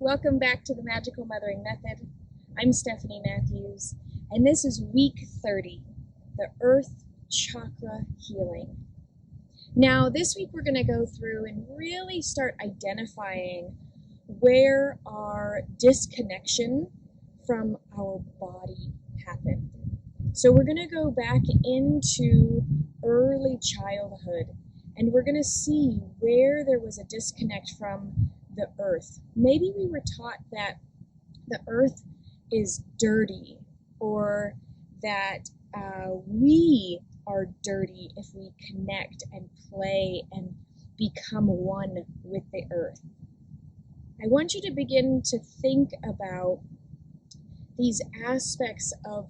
Welcome back to the Magical Mothering Method. I'm Stephanie Matthews, and this is week 30, the Earth Chakra Healing. Now, this week we're going to go through and really start identifying where our disconnection from our body happened. So we're going to go back into early childhood, and we're going to see where there was a disconnect from the earth. Maybe we were taught that the earth is dirty, or that we are dirty if we connect and play and become one with the earth. I want you to begin to think about these aspects of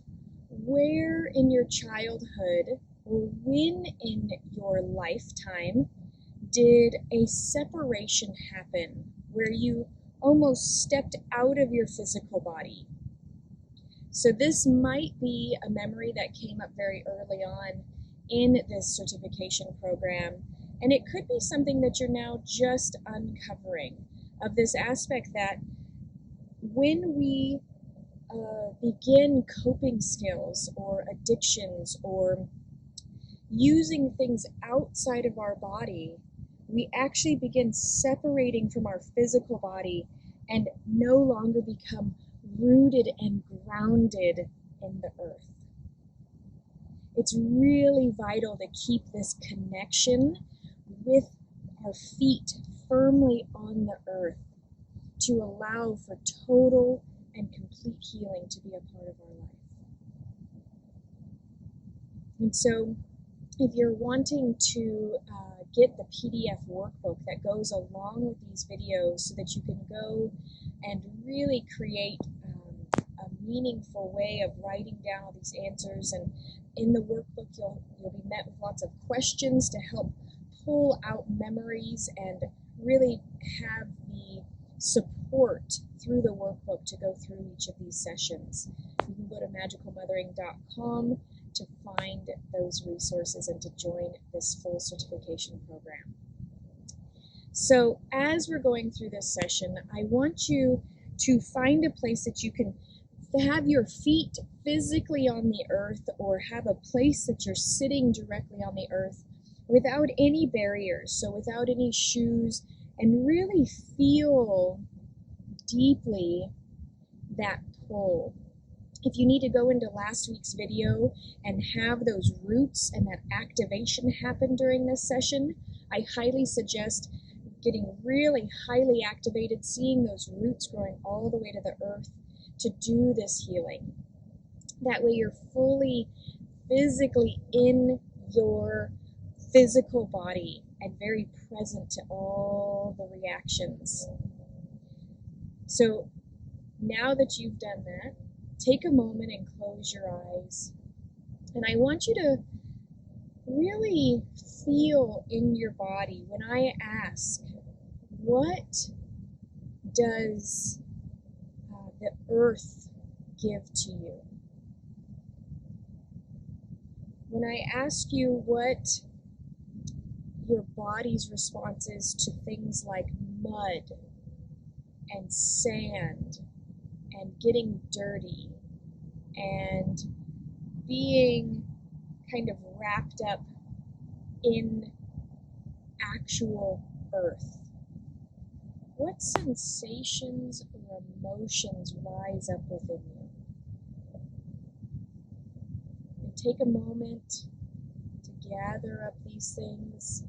where in your childhood or when in your lifetime did a separation happen where you almost stepped out of your physical body. So this might be a memory that came up very early on in this certification program, and it could be something that you're now just uncovering, of this aspect that when we begin coping skills or addictions or using things outside of our body, we actually begin separating from our physical body and no longer become rooted and grounded in the earth. It's really vital to keep this connection with our feet firmly on the earth to allow for total and complete healing to be a part of our life. And so if you're wanting to get the PDF workbook that goes along with these videos so that you can go and really create a meaningful way of writing down all these answers, and in the workbook you'll be met with lots of questions to help pull out memories and really have the support through the workbook to go through each of these sessions. You can go to magicalmothering.com to find those resources and to join this full certification program. So as we're going through this session, I want you to find a place that you can have your feet physically on the earth, or have a place that you're sitting directly on the earth without any barriers, so without any shoes, and really feel deeply that pull. If you need to go into last week's video and have those roots and that activation happen during this session, I highly suggest getting really highly activated, seeing those roots growing all the way to the earth to do this healing. That way you're fully physically in your physical body and very present to all the reactions. So now that you've done that, take a moment and close your eyes. And I want you to really feel in your body when I ask, what does the earth give to you? When I ask you what your body's response is to things like mud and sand and getting dirty and being kind of wrapped up in actual earth, what sensations or emotions rise up within you? And take a moment to gather up these things,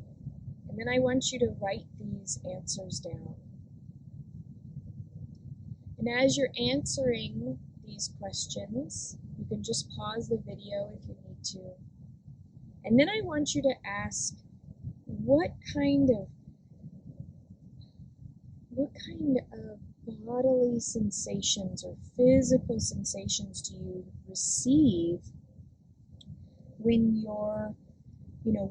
and then I want you to write these answers down. And as you're answering these questions, you can just pause the video if you need to. And then I want you to ask, what kind of bodily sensations or physical sensations do you receive when you're,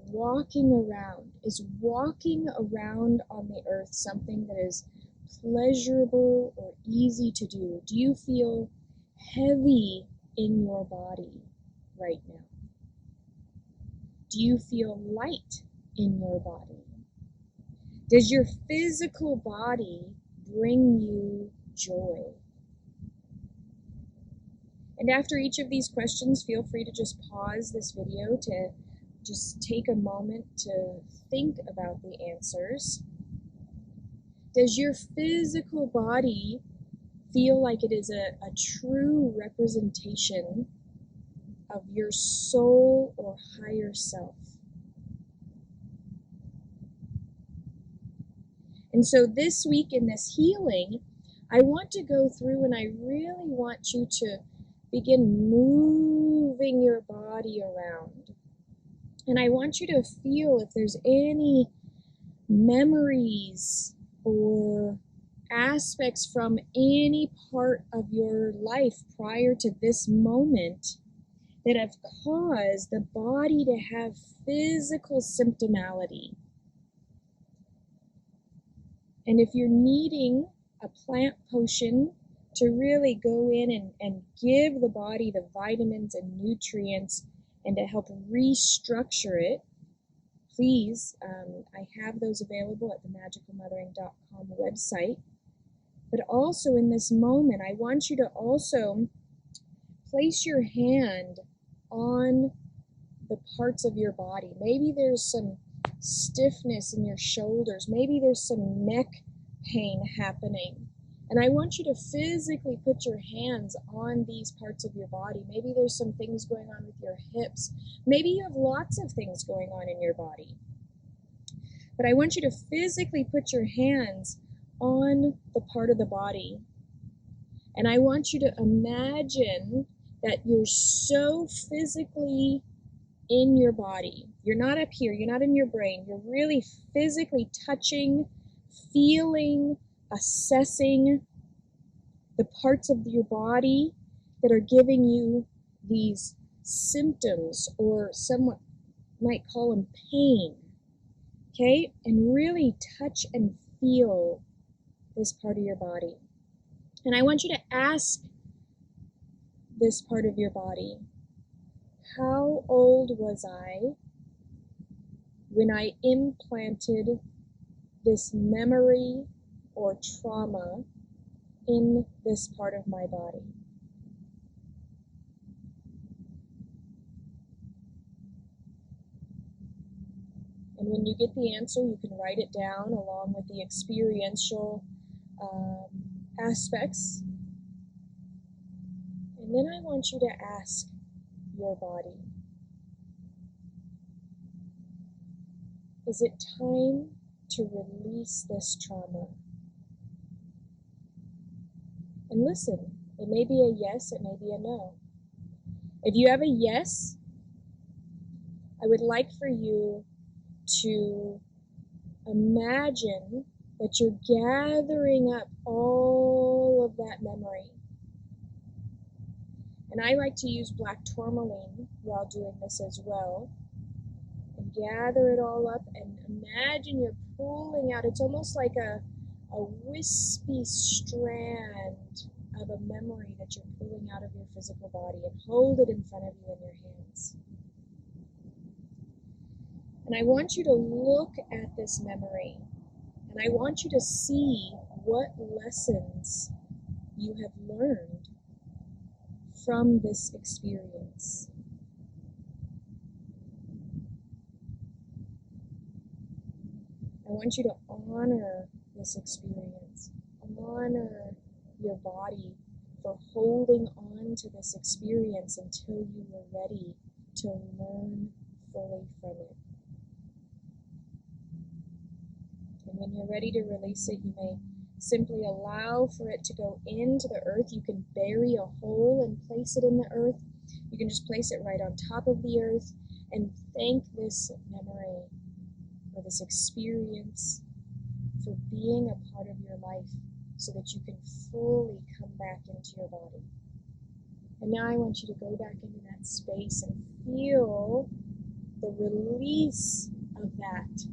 walking around? Is walking around on the earth something that is pleasurable or easy to do? Do you feel heavy in your body? right now? Do you feel light in your body? Does your physical body bring you joy? And after each of these questions, feel free to just pause this video to just take a moment to think about the answers. Does your physical body feel like it is a true representation of your soul or higher self? And so this week in this healing, I want to go through and I really want you to begin moving your body around. And I want you to feel if there's any memories or aspects from any part of your life prior to this moment that have caused the body to have physical symptomality. And if you're needing a plant potion to really go in and give the body the vitamins and nutrients and to help restructure it, please, I have those available at the magicalmothering.com website. But also in this moment, I want you to also place your hand on the parts of your body. Maybe there's some stiffness in your shoulders. Maybe there's some neck pain happening. And I want you to physically put your hands on these parts of your body. Maybe there's some things going on with your hips. Maybe you have lots of things going on in your body. But I want you to physically put your hands on the part of the body. And I want you to imagine that you're so physically in your body. You're not up here. You're not in your brain. You're really physically touching, feeling, assessing the parts of your body that are giving you these symptoms, or someone might call them pain. Okay? And really touch and feel this part of your body. And I want you to ask this part of your body, how old was I when I implanted this memory or trauma in this part of my body? And when you get the answer, you can write it down along with the experiential aspects. And then I want you to ask your body, is it time to release this trauma? And listen, it may be a yes, it may be a no. If you have a yes, I would like for you to imagine that you're gathering up all of that memory. And I like to use black tourmaline while doing this as well. And gather it all up and imagine you're pulling out. It's almost like a wispy strand of a memory that you're pulling out of your physical body, and hold it in front of you in your hands. And I want you to look at this memory, and I want you to see what lessons you have learned from this experience. I want you to honor this experience. Honor your body for holding on to this experience until you were ready to learn fully from it. And when you're ready to release it, you may simply allow for it to go into the earth. You can bury a hole and place it in the earth. You can just place it right on top of the earth and thank this memory or this experience for being a part of your life so that you can fully come back into your body. And now I want you to go back into that space and feel the release of that.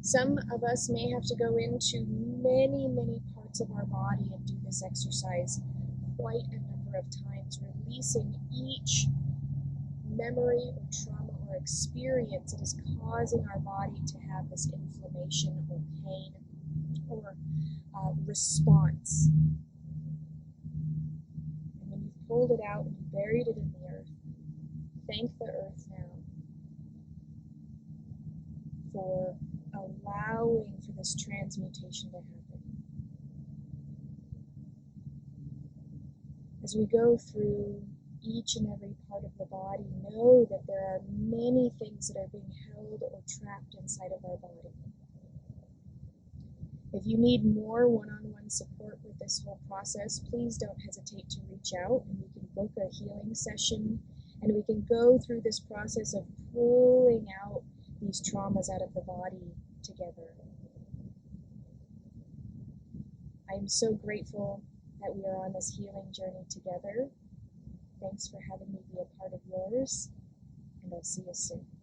Some of us may have to go into many, many parts of our body and do this exercise quite a number number of times, releasing each memory or trauma or experience that is causing our body to have this inflammation or pain or response. And when you've pulled it out and you buried it in the earth, thank the earth now for allowing for this transmutation to happen. As we go through each and every part of the body, know that there are many things that are being held or trapped inside of our body. If you need more one-on-one support with this whole process, please don't hesitate to reach out, and we can book a healing session, and we can go through this process of pulling out these traumas out of the body together. I am so grateful that we are on this healing journey together. Thanks for having me be a part of yours, and I'll see you soon.